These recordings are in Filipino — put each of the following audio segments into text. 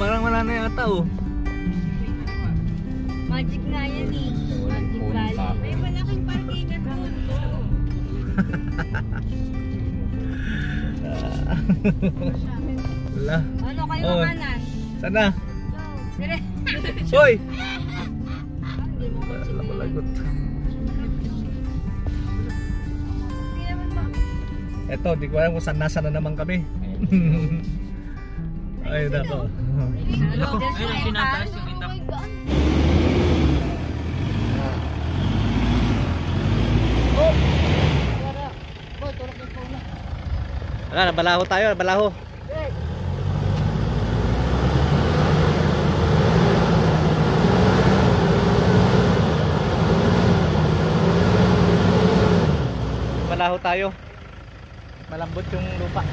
Parang wala na yata oh. Magic nga yan eh. Magic Valley. May malaking parkingan doon. Wala. Ano kayo Oh. makanan? Sana? Sige. Hoy! Hindi mo ko sige. Lagot. Hindi naman ba? Eto, di ko alam kung saan nasa na naman kami. Ay, nako. Ano? Ayun, tinataas yung itak. Wala, nabalaho tayo, nabalaho. Nabalaho tayo. Malambot yung lupa.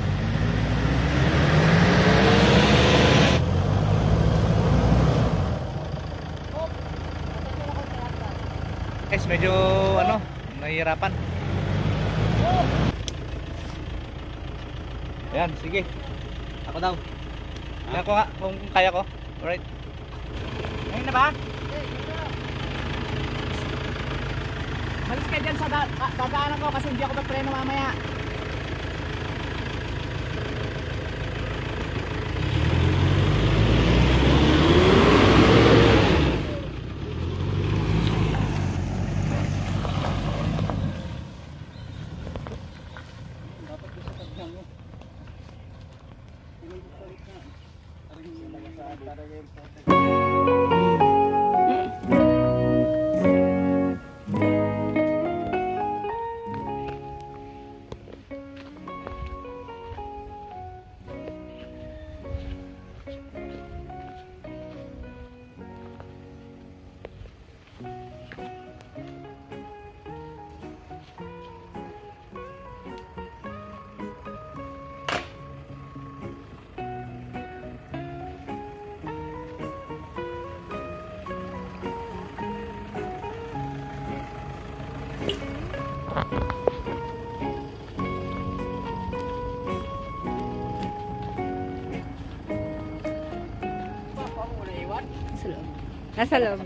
Guys, medyo ano, nahihirapan. Ayan, sige. Ako daw. Kaya ko nga, kung kaya ko. Alright. Ngayon na ba? Malis ka dyan sa dadaanan ko kasi hindi ako magpreno mamaya. Nasa loob.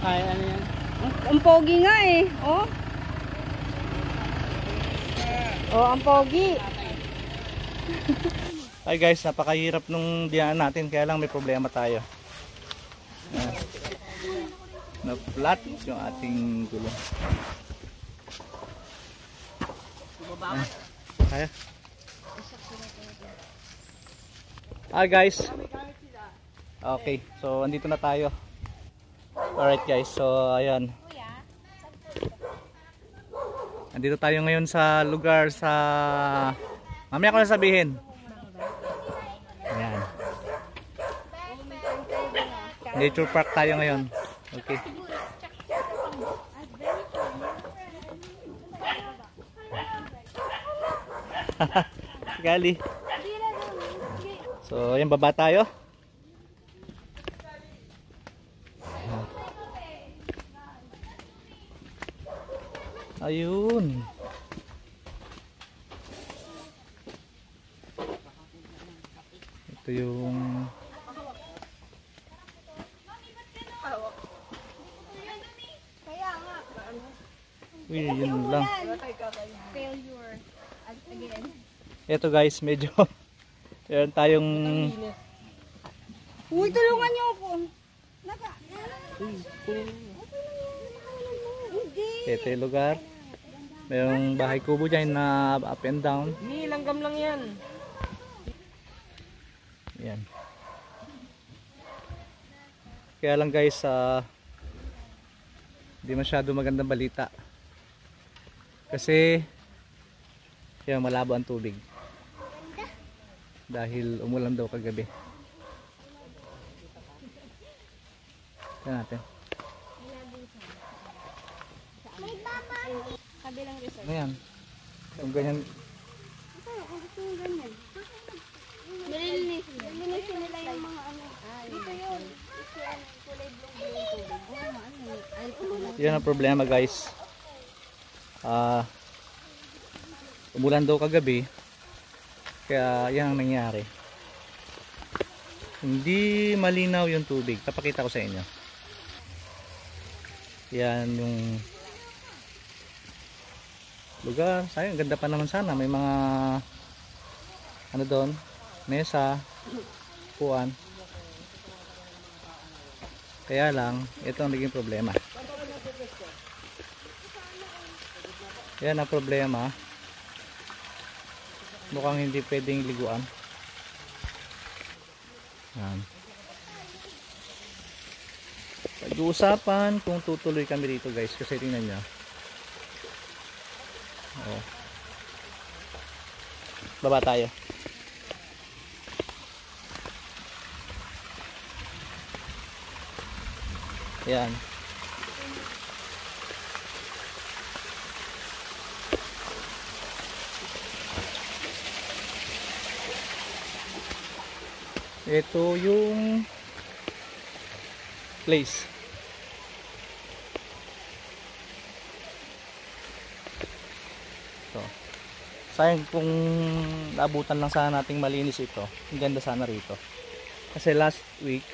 Ay, ano yan? Ang pogi nga eh. Oh. Oh, ang pogi. Hi guys, napakahirap nung diyaan natin, kaya lang may problema tayo. Na-flat yung ating gulong. Kaya. Hi guys. Okay, so andito na tayo. Alright guys, so ayan. Andito tayo ngayon sa lugar sa... Mamaya ko na sabihin. Ayan. Nature park tayo ngayon. Okay. Gali. So, ayan, baba tayo. Ayun. Ito yung uy, yun lang. Failure. Again. Ito guys, medyo meron tayong Uy, tulungan niyo ako. Hindi. ito yung lugar. Mayroong bahay kubo dyan na up and down. Ni, langgam lang yan. Yan. Kaya lang guys, hindi masyado magandang balita. Kasi kaya malabo ang tubig. Dahil umulan daw kagabi. Tignan natin. Kabilang resort. Ano yan? Kung ganyan. Nilinisin nila yung mga ano. Dito yun. Ito yan. Kulay blue. Yan ang problema guys. Umulan daw kagabi. Kaya yan ang nangyari. Hindi malinaw yung tubig. Papakita ko sa inyo. Yan yung lugar. Sayang, ganda pa naman sana. May mga ano doon, mesa, puan. Kaya lang, ito ang naging problema. Yan ang problema. Mukhang hindi pwedeng liguan. Yan. Pag-uusapan kung tutuloy kami dito guys, kasi tingnan nyo. Oh. Baba tayo. Yan. Ito yung place. So, sayang kung naabutan lang sana nating malinis ito. Ang ganda sana rito. Kasi last week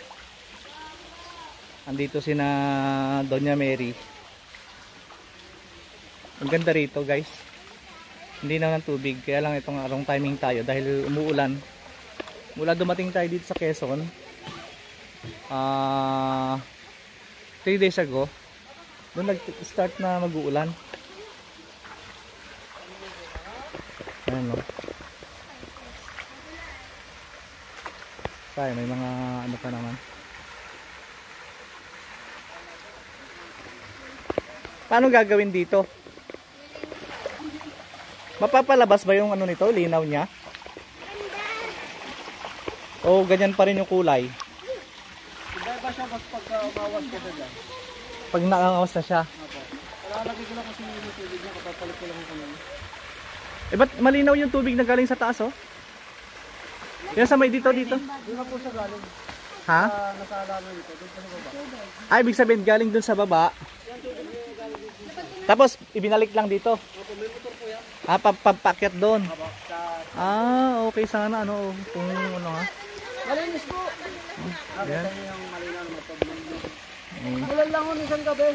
andito sina Doña Mary. Ang ganda rito guys. Hindi na ng tubig. Kaya lang itong wrong timing tayo dahil umuulan. Mula dumating tayo dito sa Quezon 3 days ago, doon nag-start na mag-uulan. Ayan o. Tayo, may mga ano pa naman. Paano gagawin dito? Mapapalabas ba yung ano nito, linaw niya? O ganyan pa rin yung kulay? Hindi ba siya pag umawas ka dyan? Pag nakaangawas na siya. Lalagay ko lang kasi yung tubig niya, kapapalit ko lang yung kulay. Eh ba't malinaw yung tubig na galing sa taas oh? Yan sa may dito. Doon na po siya galing. Ha? Nasa alaman dito, doon sa baba. Ay, ibig sabihin galing dun sa baba. Tapos ibinalik lang dito. May motor po yan. Ah, papakyat doon. Ah, okay sana ano kung ano ha. Malinis po. Yan. Yung malinaw na problem. Ulan lang ko isang gabi.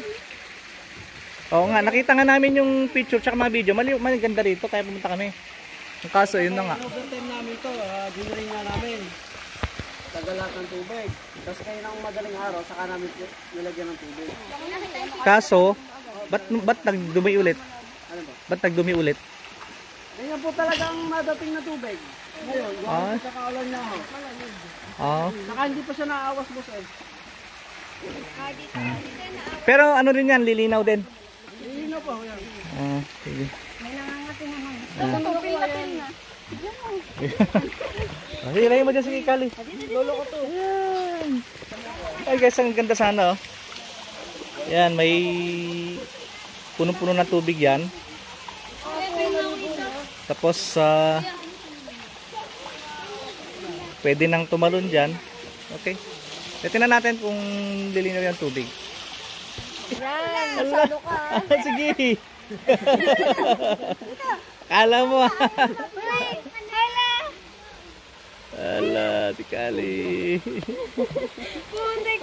Oo nga, nakita nga namin yung picture tsaka mga video. Maganda rito kaya pumunta kami. Ang kaso yun na nga. Overtime namin to, diniring nga namin. Tagalat ng tubig. Tapos kayo ng madaling araw, saka namin nilagyan ng tubig. Kaso, ba't nagdumi ulit? Ano ba? Ba't nagdumi ulit? Ganyan po talagang nadating na tubig. Ngayon, Ah. sa kaulan niya ako. Oo. Saka hindi pa siya naawas boss eh. Pero ano rin yan, lilinaw din. Hindi na po. Yan. Ah, sige. May nangangati naman. Tupil na pil na. Hilayin mo dyan si Kikali. Lolo ko to. Ay guys, ang ganda sana oh. Yan, may punong-puno na tubig yan. Tapos pwede nang tumalon dyan. Okay. Tingnan natin kung lilinaw yung tubig. Yan, masalo ka. Sige. Kala mo. Ala, tikali. Puntik.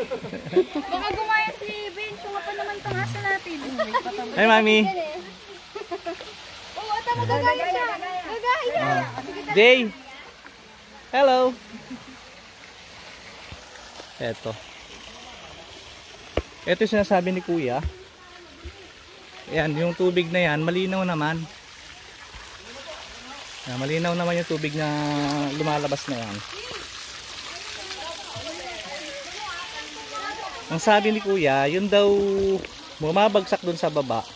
Baka gumaya si Ben. Tunga pa naman itong aso natin. Hi, Mami. Oo, ata magagaya siya. Gagaya. Day. Hello. Eto. Ito yung sinasabi ni Kuya. Ayan, yung tubig na yan, malinaw naman. Ayan, malinaw naman yung tubig na lumalabas na yan. Ang sabi ni Kuya, yun daw bumabagsak dun sa baba.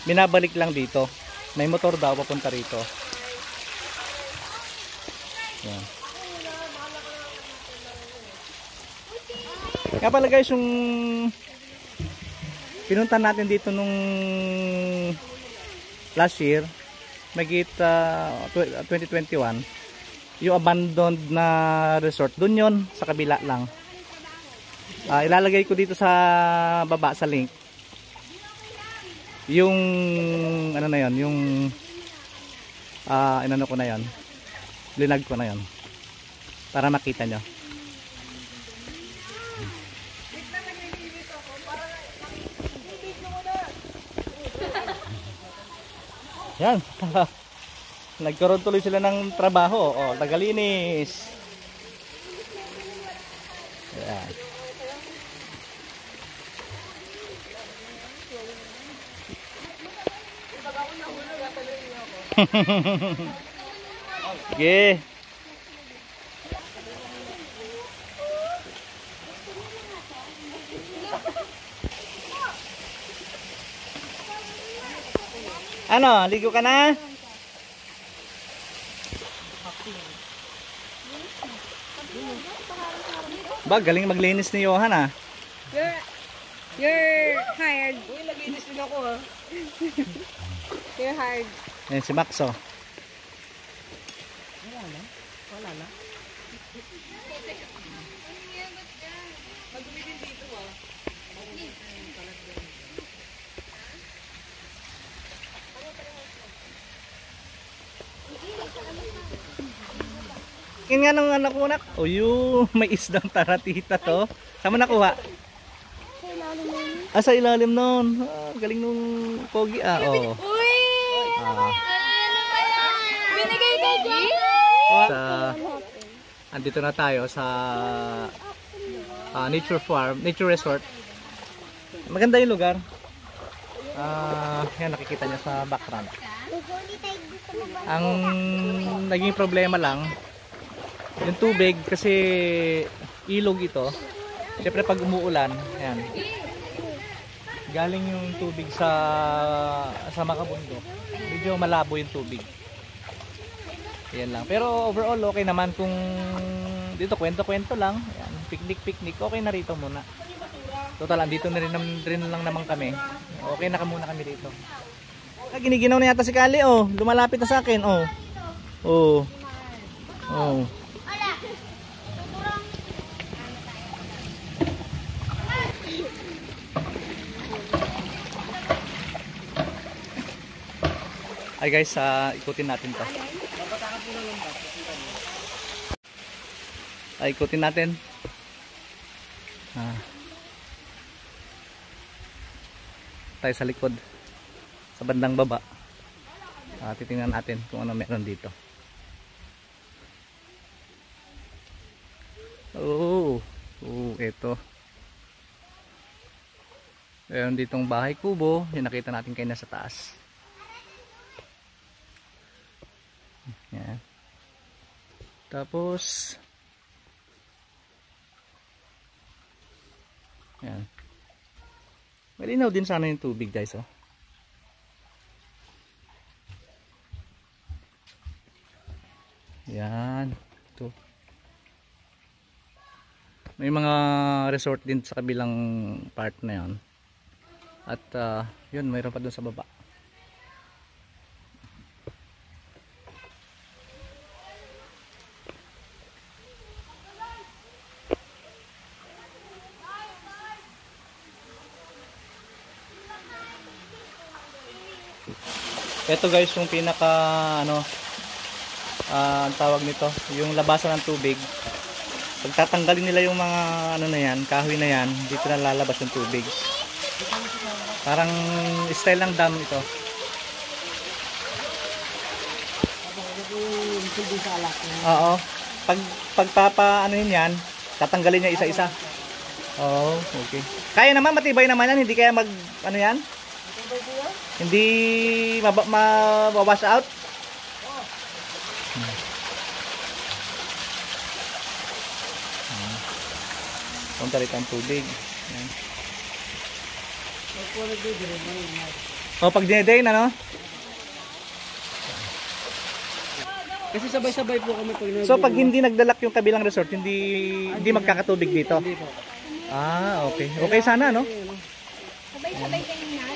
Binabalik lang dito. May motor daw papunta rito. Ayan. Kaya pala guys, yung pinunta natin dito nung last year, magit 2021, yung abandoned na resort, dun yon sa kabila lang. Ilalagay ko dito sa baba sa link yung ano na yon, yung inano ko na yon, linag ko na yon para makita nyo. Yan. Nagkaroon tuloy sila ng trabaho. O, tagalinis. Yan. Sige. Ano, ligo ka na? Ba, galing maglinis ni Johan ah. You're hired. Uy, naglinis din ako ha. You're hired. Ayan si Max oh. Wala na. Kin nga nung anak ko nak. O yun, may isdang taratita to. Saan mo nakuha? Sa ilalim mo yun. Sa ilalim nun. Galing nung pogi oh. Uy! Ah. Binigay kay John! Andito na tayo sa nature farm, nature resort. Maganda yung lugar. Yan nakikita niyo sa background. Ang naging problema lang yung tubig kasi ilog ito. Siyempre pag umuulan, ayan. Galing yung tubig sa makabundok. Medyo malabo yung tubig. Yan lang. Pero overall okay naman kung dito kwento-kwento lang. Ayan, picnic, okay na rito muna. Total andito na rin lang naman kami. Okay na muna kami rito. Giniginaw na yata si Kali oh. Lumalapit na sa akin oh. Oh. Oh. Ay guys, ikutin natin to. Ikutin natin. Tayo sa likod. Sa bandang baba. Titingnan natin kung ano meron dito. Oh, ito. Meron ditong bahay kubo. Yung nakita natin kayo nasa taas. Yan. Tapos yan. Malinaw din sana yung tubig guys oh. Yan. Ito. May mga resort din sa kabilang part na yan. At yun mayroon pa dun sa baba. Ito guys yung pinaka ano ang tawag nito, yung labasan ng tubig. Pagtatanggalin nila yung mga ano na yan, kahoy na yan, dito na lalabas yung tubig. Parang style ng dam ito. Oo. Pagpapa ano yan, tatanggalin niya isa-isa. Oh, okay. Kaya naman, matibay naman yan, hindi kaya mag ano yan? Hindi ma-wash out. Punta rito ang tubig. Ayan. O pag dinedane ano? Kasi sabay-sabay po kami pag So pag hindi nagdalak yung kabilang resort, hindi magkakatubig dito. Hindi po. Ah, okay. Okay sana, no? Sabay-sabay kayo na.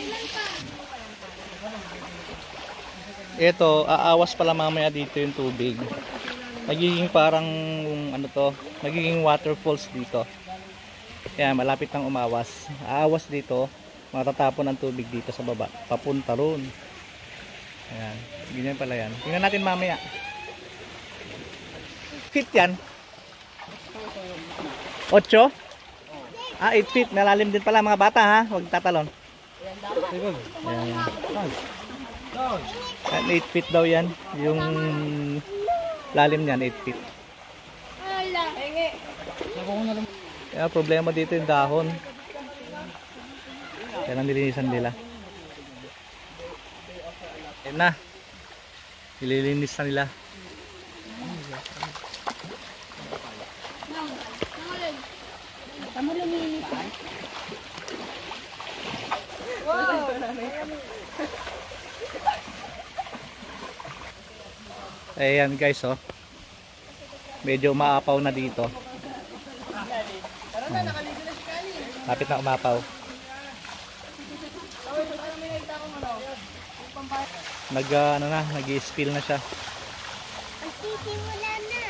Ito, aawas pala mamaya dito yung tubig. Magiging parang ano to, magiging waterfalls dito. Kaya malapit nang umawas. Aawas dito, matatapon ang tubig dito sa baba, papunta roon. Ayan, ganyan pala yan. Tingnan natin mamaya. Feet yan? 8? Ah, 8 feet. Malalim din pala mga bata ha. Huwag tatalon. Ayan. 8 feet daw yan. Yung lalim niyan, 8 feet. Kaya problema dito yung dahon. Kaya lang nilinisan nila. Ayan na. Nililinis na nila. Kamu luminis. Ayan guys, oh. Medyo maapaw na dito. Lapit na umapaw. Ano na, nag-i-spill na siya. Magsisimula na.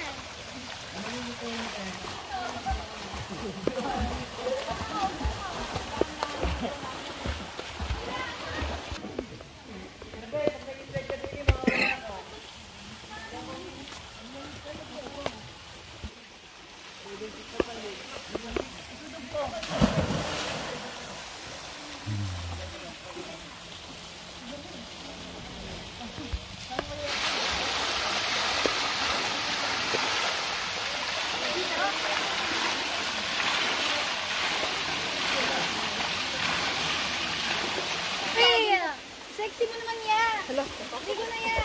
Sexy mo naman yan. Hello. Hindi ko na yan.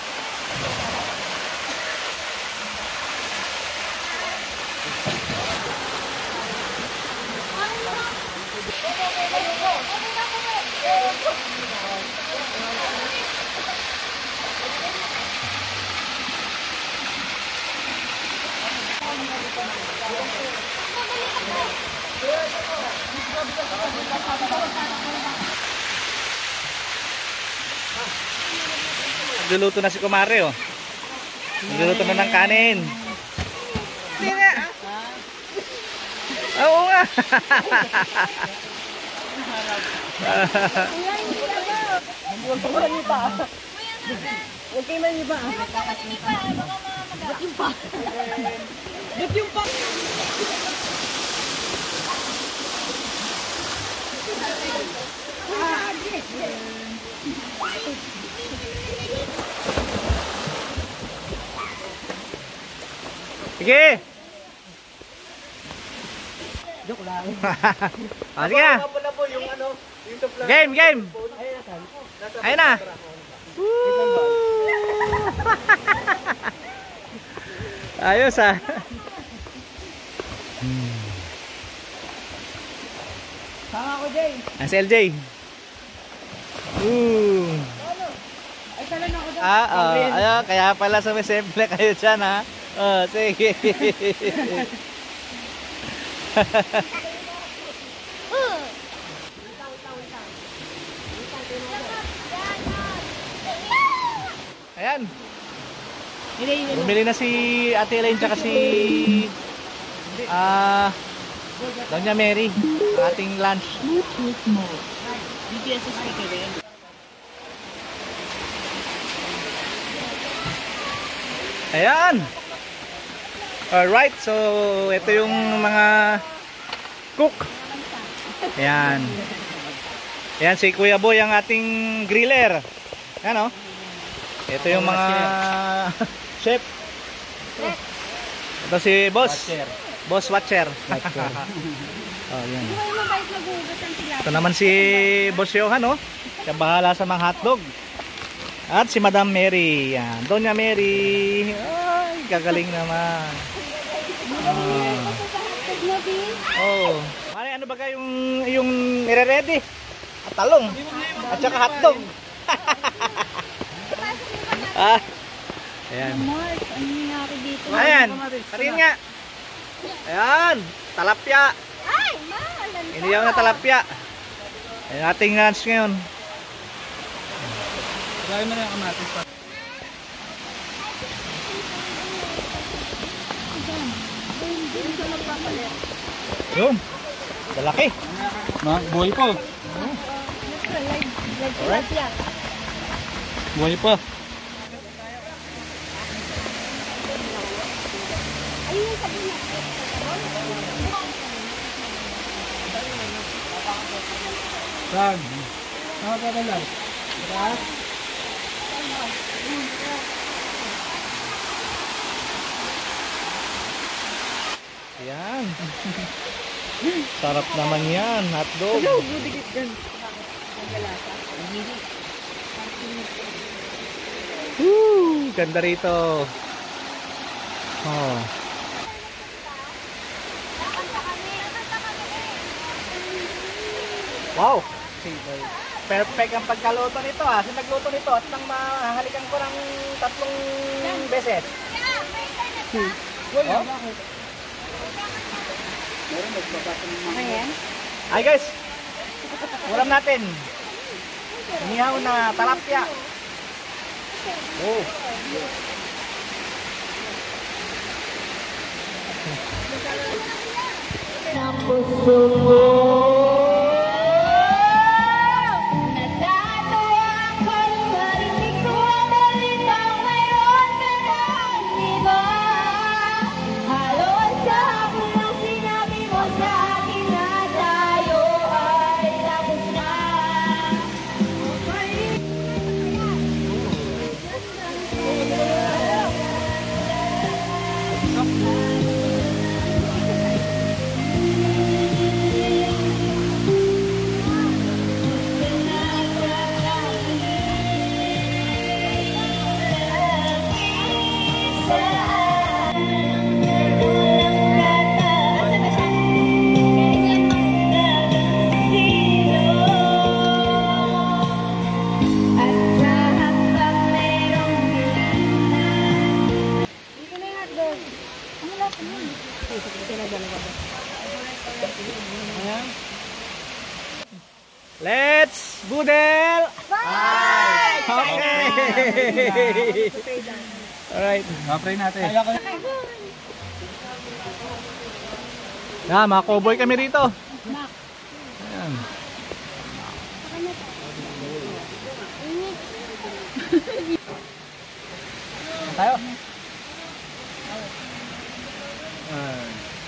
Nagluluto na si Kumare, oh. Nagluluto na ng kanin. Hindi nga. Oo nga. Huwag kayo maniba. Ba't yung pa? Sige. Joke lang. Ah, sige na. Game, game. Ayun na. Ayos ah. Sama ako, Jay. Ang si LJ. Ay, sala na ako dyan. Ayun, kaya pala sumisimple kayo dyan ha. Oh, sige. Ayan. Bumili na si Ate Elaine tsaka si Doña Mary ang ating lunch. BTS speaker rin. Ayan. Alright, so ito yung mga cook. Ayan. Ayan si Kuya Boy ang ating griller. Ayan o. Ito yung mga chef. Ito si Boss. Boss Watcher. Oh, yan. Hindi kayo mabait maghugas ng tilapia. Ito naman si Boss Johan, oh. Siya bahala sa mga hotdog. At si Madam Mary. Yan. Doña Mary. Ay, gagaling naman. Oh. Mare, ano ba yung nire-ready? At talong. At saka hotdog. Ah. Ayan. Mark, ano nangyari dito? Ayan. Patingin nga. Ayan. Talapya. Ay, maalan. Iniyaw na talapya. Ayan ating lunch ngayon. Gawin mo na yung kamatis pa. Yun. Lalaki. Buhay po. Alright. Buhay pa. Ayun, sabi niya. Saan? Saan ka lang? Taas? Ayan. Sarap naman yan. Hotdog. Woo! Ganda rito. Oh. Wow! Perfect ang pagkaluto nito ah. Kasi nagluto nito at nang mahalikan ko ng 3 beses. Wala, Oh? bakit? Okay yan? Ay guys! Ulam natin. Inihaw na talapya. Oh. Dito na yung hotdog. Ang lasa mo. Let's budel! Bye! Okay! Alright. Mapray natin. Yan, mga cowboy kami rito. Ayan. Tayo.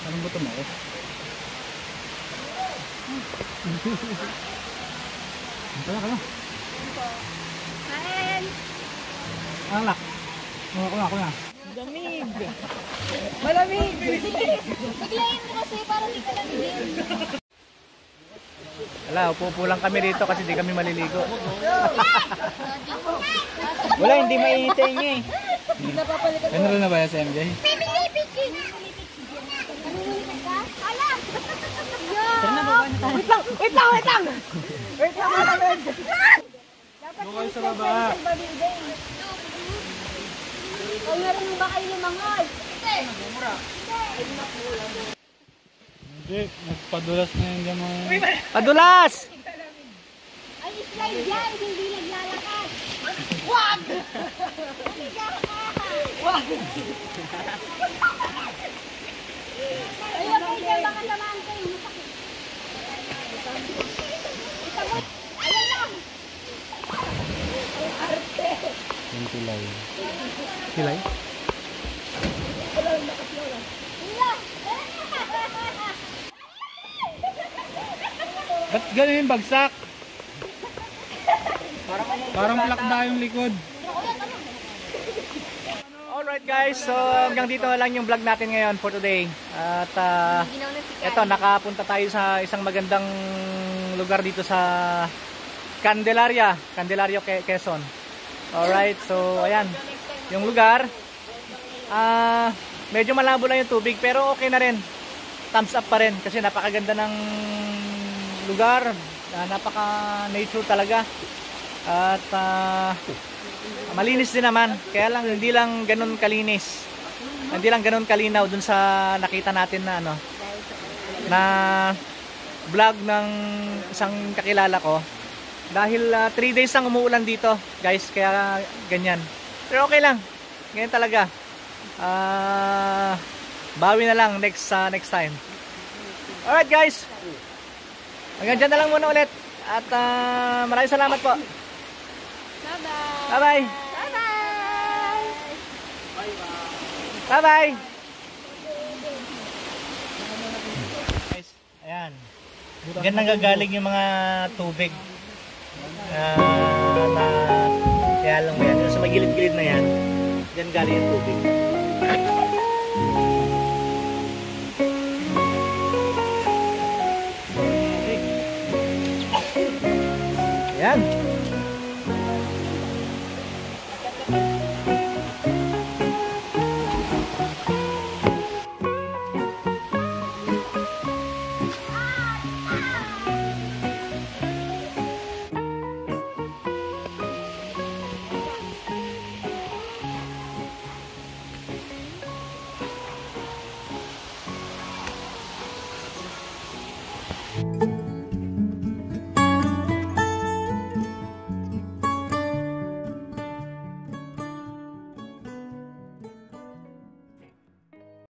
Anong buto mo? Kaya. Kain! Alak. Ako na. Malamig! Biglayin mo kasi para di ka lamigin. Wala, upo lang kami rito kasi di kami maliligo. Wala, hindi mainit sa inyo eh. Ano rin na ba yan sa MJ? Wait lang! Bukay sa baba. Ay, meron ba kayo lumangoy? Hindi, nagpadulas na yung dyan mga... Padulas! Ay, slide yan, hindi naglalakad. Wag! Wag! Ay, wag kayo dyan, baka samaan kayo. Masakit. Ayan lang! Yung tulay. Kilay? Ba't ganun yung bagsak? Parang plakda yung likod. Alright guys, so hanggang dito na lang yung vlog natin ngayon for today. At eto, nakapunta tayo sa isang magandang lugar dito sa Candelaria, Quezon. Alright, so ayan, yung lugar. Medyo malabo lang yung tubig pero okay na rin. Thumbs up pa rin kasi napakaganda ng lugar. Napaka-nature talaga. At malinis din naman. Kaya lang hindi lang ganun kalinis. Hindi lang ganun kalinaw dun sa nakita natin na na vlog ng isang kakilala ko. Dahil 3 days ang umuulan dito, guys, kaya ganyan. Pero okay lang. Ganyan talaga. Bawi na lang next time. Alright guys. Hanggang dyan na lang muna ulit. At maraming salamat po. Bye-bye. Bye-bye. Bye-bye. Guys, ayan. Diyan nanggagaling yung mga tubig. Kaya lang mo yan. Sa magilid-gilid na yan, diyan galing yung tubig. Ayan.